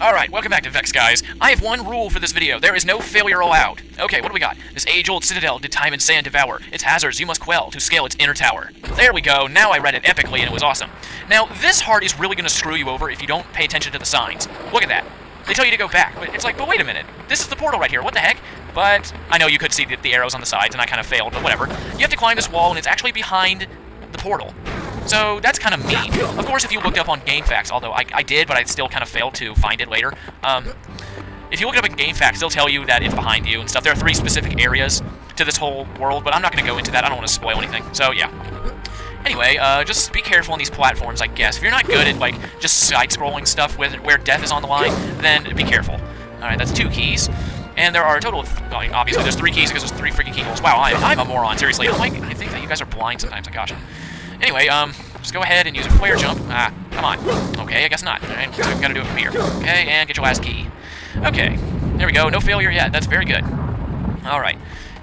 Alright, welcome back to Vexx, guys. I have one rule for this video. There is no failure allowed. Okay, what do we got? This age-old Citadel did time and sand devour. Its hazards you must quell to scale its inner tower. There we go. Now I read it epically and it was awesome. Now, this heart is really going to screw you over if you don't pay attention to the signs. Look at that. They tell you to go back, but it's like, but wait a minute. This is the portal right here. What the heck? But I know you could see the arrows on the sides, and I kind of failed, but whatever. You have to climb this wall, and it's actually behind the portal. So that's kind of mean. Of course, if you looked up on GameFAQs, although I did, but I still kind of failed to find it later. If you look it up in GameFAQs, they'll tell you that it's behind you and stuff. There are 3 specific areas to this whole world, but I'm not going to go into that. I don't want to spoil anything. So, yeah. Anyway, just be careful on these platforms, I guess. If you're not good at, like, just side-scrolling stuff where death is on the line, then be careful. Alright, that's 2 keys. And there are a total of, well, obviously, there's 3 keys because there's 3 freaking keyholes. Wow, I'm a moron, seriously. I think that you guys are blind sometimes, oh gosh. Anyway, just go ahead and use a flare jump. Ah, come on. Okay, I guess not. Alright, so we've got to do it from here. Okay, and get your last key. Okay, there we go. No failure yet. That's very good. Alright,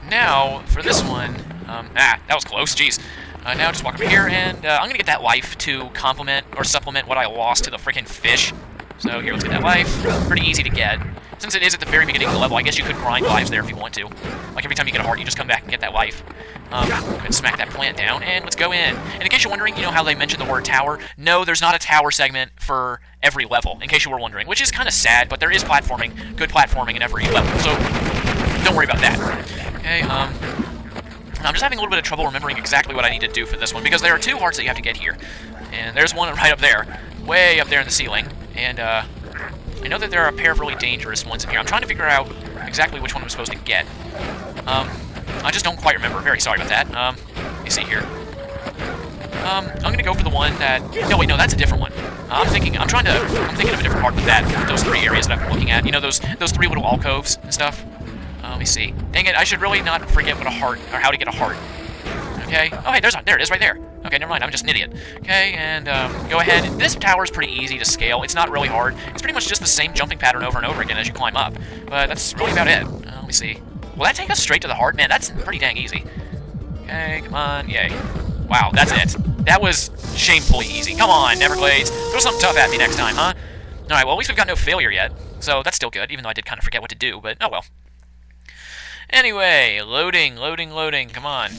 now, for this one, that was close, jeez. Now just walk over here, and I'm going to get that life to complement or supplement what I lost to the freaking fish. So here, let's get that life. Pretty easy to get. Since it is at the very beginning of the level, I guess you could grind lives there if you want to. Like every time you get a heart, you just come back and get that life. Go ahead and smack that plant down, and let's go in. And in case you're wondering, you know how they mentioned the word tower? No, there's not a tower segment for every level, in case you were wondering, which is kind of sad, but there is platforming, good platforming in every level, so don't worry about that. Okay, I'm just having a little bit of trouble remembering exactly what I need to do for this one, because there are 2 hearts that you have to get here. And there's one right up there, way up there in the ceiling, and I know that there are a pair of really dangerous ones in here. I'm trying to figure out exactly which one I'm supposed to get. I just don't quite remember. Very sorry about that. Let me see here. I'm gonna go for the one that... No, wait, no, that's a different one. I'm thinking of a different part with that. Those 3 areas that I've been looking at. You know, those 3 little alcoves and stuff. Let me see. Dang it, I should really not forget what a heart, or how to get a heart. Okay. Oh, hey, there it is right there. Okay, never mind, I'm just an idiot. Okay, and go ahead. This tower is pretty easy to scale. It's not really hard. It's pretty much just the same jumping pattern over and over again as you climb up. But that's really about it. Let me see. Will that take us straight to the heart? Man, that's pretty dang easy. Okay, come on, yay. Wow, that's it. That was shamefully easy. Come on, Neverglades. Throw something tough at me next time, huh? Alright, well, at least we've got no failure yet. So that's still good, even though I did kind of forget what to do, but oh well. Anyway, loading, come on.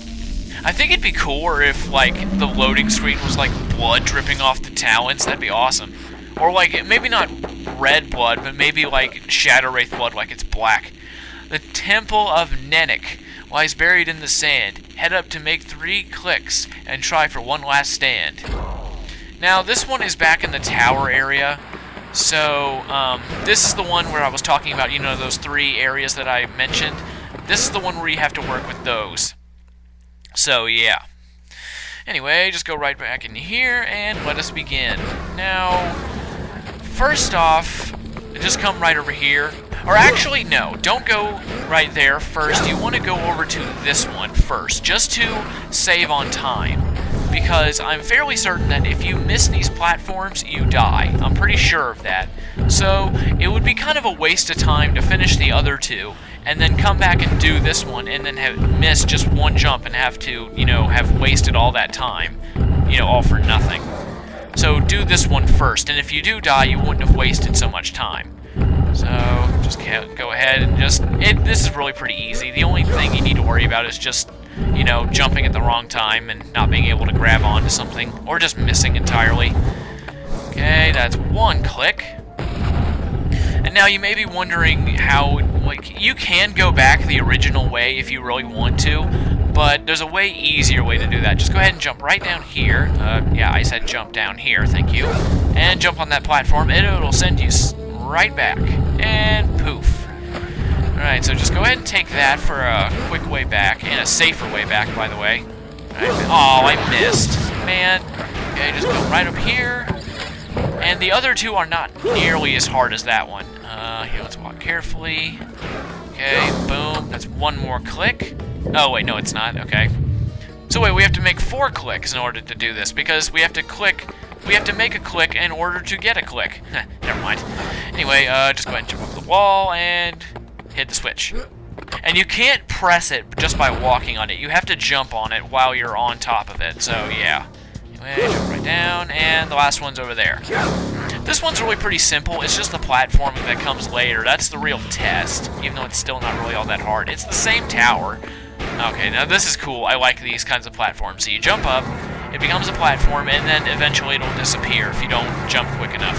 I think it'd be cooler if, like, the loading screen was, like, blood dripping off the talons. That'd be awesome. Or, like, maybe not red blood, but maybe, like, Shadow Wraith blood, like it's black. The Temple of Nenek lies buried in the sand. Head up to make 3 clicks and try for one last stand. Now, this one is back in the tower area. So, this is the one where I was talking about, you know, those 3 areas that I mentioned. This is the one where you have to work with those. So, yeah. Anyway, just go right back in here, and let us begin. Now, first off, just come right over here. Or actually, no, don't go right there first. You want to go over to this one first, just to save on time. Because I'm fairly certain that if you miss these platforms, you die. I'm pretty sure of that. So, it would be kind of a waste of time to finish the other 2, and then come back and do this one, and then have missed just 1 jump and have to, you know, have wasted all that time, you know, all for nothing. So do this one first, and if you do die, you wouldn't have wasted so much time. So just go ahead and this is really pretty easy. The only thing you need to worry about is just, you know, jumping at the wrong time and not being able to grab onto something, or just missing entirely. Okay, that's 1 click. And now you may be wondering how, like, you can go back the original way if you really want to, but there's a way easier way to do that. Just go ahead and jump right down here. Yeah, I said jump down here, thank you. And jump on that platform, and it'll send you right back. And poof. Alright, so just go ahead and take that for a quick way back, and a safer way back, by the way. Oh, I missed. Man. Okay, just go right up here. And the other 2 are not nearly as hard as that one. Here, let's walk carefully. Okay, boom. That's 1 more click. Oh, wait, no, it's not. Okay. So wait, we have to make 4 clicks in order to do this, because we have to make a click in order to get a click. Never mind. Anyway, just go ahead and jump off the wall and hit the switch. And you can't press it just by walking on it. You have to jump on it while you're on top of it. So, yeah. Anyway, jump right down, and the last one's over there. This one's really pretty simple. It's just the platforming that comes later. That's the real test, even though it's still not really all that hard. It's the same tower. Okay, now this is cool. I like these kinds of platforms. So you jump up, it becomes a platform, and then eventually it'll disappear if you don't jump quick enough.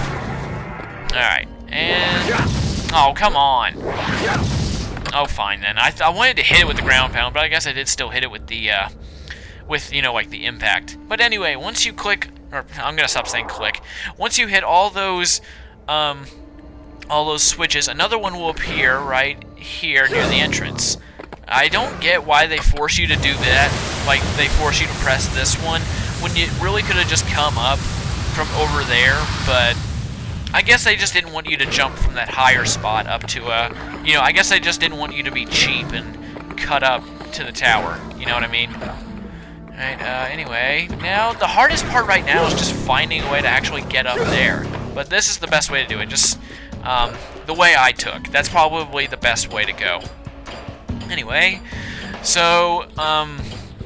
Alright, and... oh, come on. Oh, fine then. I wanted to hit it with the ground pound, but I guess I did still hit it with the, you know, like the impact. But anyway, once you click... or I'm gonna stop saying click. Once you hit all those switches, another one will appear right here near the entrance. I don't get why they force you to do that. Like, they force you to press this one when you really could have just come up from over there, but I guess they just didn't want you to jump from that higher spot up to you know, I guess they just didn't want you to be cheap and cut up to the tower. You know what I mean? Alright, anyway, now the hardest part right now is just finding a way to actually get up there. But this is the best way to do it, just the way I took. That's probably the best way to go. Anyway, so,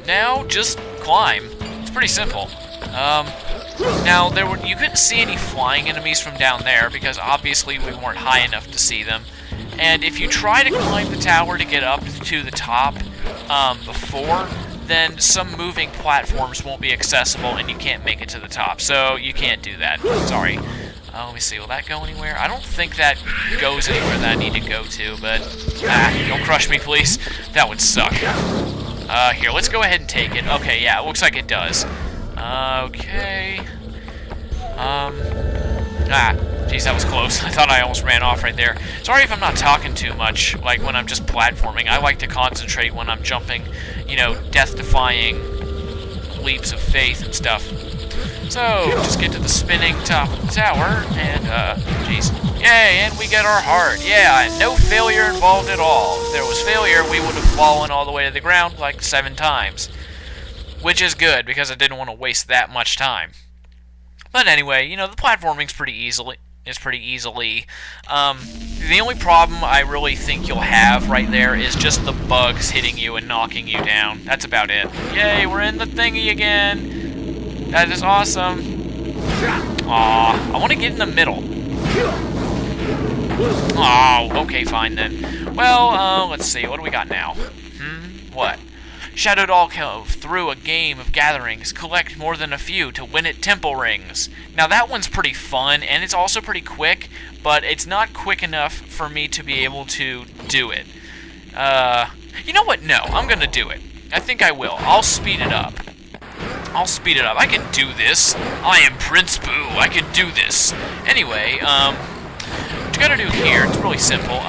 now just climb. It's pretty simple. Now, you couldn't see any flying enemies from down there because obviously we weren't high enough to see them. And if you try to climb the tower to get up to the top before, then some moving platforms won't be accessible and you can't make it to the top. So you can't do that. Sorry. Let me see. Will that go anywhere? I don't think that goes anywhere that I need to go to, but... don't crush me, please. That would suck. Here, let's go ahead and take it. Okay, yeah, it looks like it does. Okay. Geez, that was close. I thought I almost ran off right there. Sorry if I'm not talking too much, like when I'm just platforming. I like to concentrate when I'm jumping, you know, death-defying leaps of faith and stuff. So, just get to the spinning top of the tower, and, geez. Yay, and we get our heart. Yeah, no failure involved at all. If there was failure, we would have fallen all the way to the ground like 7 times. Which is good, because I didn't want to waste that much time. But anyway, you know, the platforming's pretty easily. The only problem I really think you'll have right there is just the bugs hitting you and knocking you down. That's about it. Yay, we're in the thingy again. That is awesome. Aw, I want to get in the middle. Oh, okay, fine then. Well, let's see, what do we got now? What? Shadowed all go through a game of gatherings, collect more than a few to win at temple rings. Now that one's pretty fun, and it's also pretty quick, but it's not quick enough for me to be able to do it. You know what? No, I'm gonna do it. I think I will. I'll speed it up. I can do this. I am Prince Boo. I can do this. Anyway, what you gotta do here, it's really simple.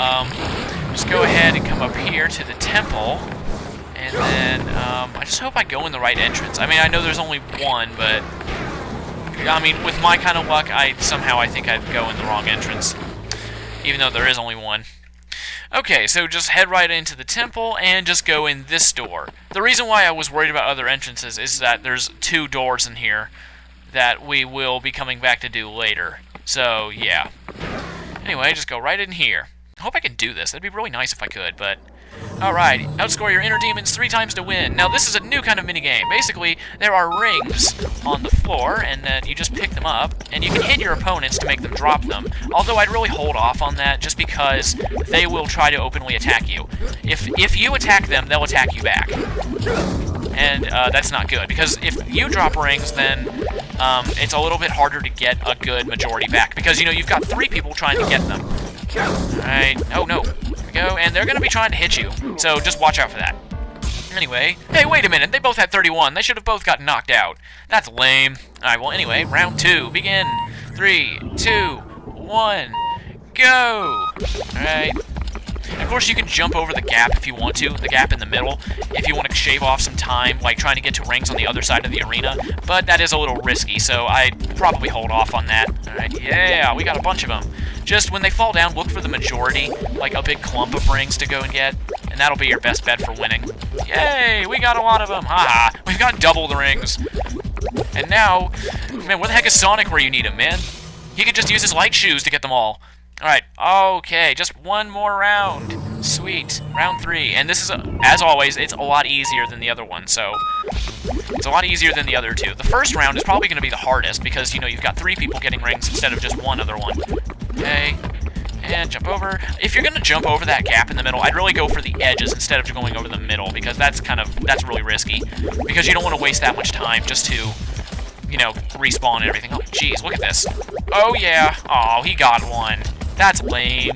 Just go ahead and come up here to the temple. And then, I just hope I go in the right entrance. I mean, I know there's only one, but... I mean, with my kind of luck, I think I'd go in the wrong entrance. Even though there is only one. Okay, so just head right into the temple and just go in this door. The reason why I was worried about other entrances is that there's 2 doors in here that we will be coming back to do later. So, yeah. Anyway, just go right in here. I hope I can do this. That'd be really nice if I could, but... Alright, outscore your inner demons 3 times to win. Now, this is a new kind of minigame. Basically, there are rings on the floor, and then you just pick them up, and you can hit your opponents to make them drop them. Although, I'd really hold off on that, just because they will try to openly attack you. If you attack them, they'll attack you back. And, that's not good, because if you drop rings, then, it's a little bit harder to get a good majority back. Because, you know, you've got 3 people trying to get them. Alright, oh no. Go, and they're going to be trying to hit you, so just watch out for that. Anyway, hey, wait a minute, they both had 31. They should have both gotten knocked out. That's lame. Alright, well, anyway, round 2, begin. 3, 2, 1, go! Alright. Of course, you can jump over the gap if you want to, the gap in the middle, if you want to shave off some time, like trying to get to rings on the other side of the arena, but that is a little risky, so I'd probably hold off on that. Alright, yeah, we got a bunch of them. Just when they fall down, look for the majority, like a big clump of rings to go and get, and that'll be your best bet for winning. Yay, we got a lot of them, haha, we've got double the rings. And now, man, where the heck is Sonic where you need him, man? He could just use his light shoes to get them all. Alright, okay, just one more round. Sweet. Round 3. And this is, as always, it's a lot easier than the other one, so... It's a lot easier than the other two. The first round is probably going to be the hardest because, you know, you've got 3 people getting rings instead of just one other one. Okay. And jump over. If you're going to jump over that gap in the middle, I'd really go for the edges instead of going over the middle because that's really risky. Because you don't want to waste that much time just to, you know, respawn and everything. Oh, jeez, look at this. Oh, yeah. Oh, he got one. That's lame.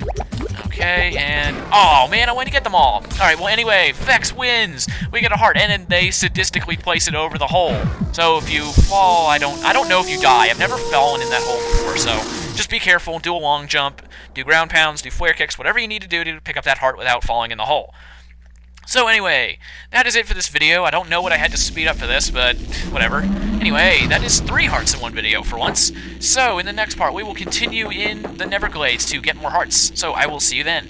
Okay, and... Oh, man, I want to get them all. Alright, well, anyway, Vexx wins. We get a heart, and then they sadistically place it over the hole. So if you fall, I don't know if you die. I've never fallen in that hole before, so just be careful. Do a long jump, do ground pounds, do flare kicks, whatever you need to do to pick up that heart without falling in the hole. So anyway, that is it for this video. I don't know what I had to speed up for this, but whatever. Anyway, that is 3 hearts in one video for once. So in the next part, we will continue in the Neverglades to get more hearts. So I will see you then.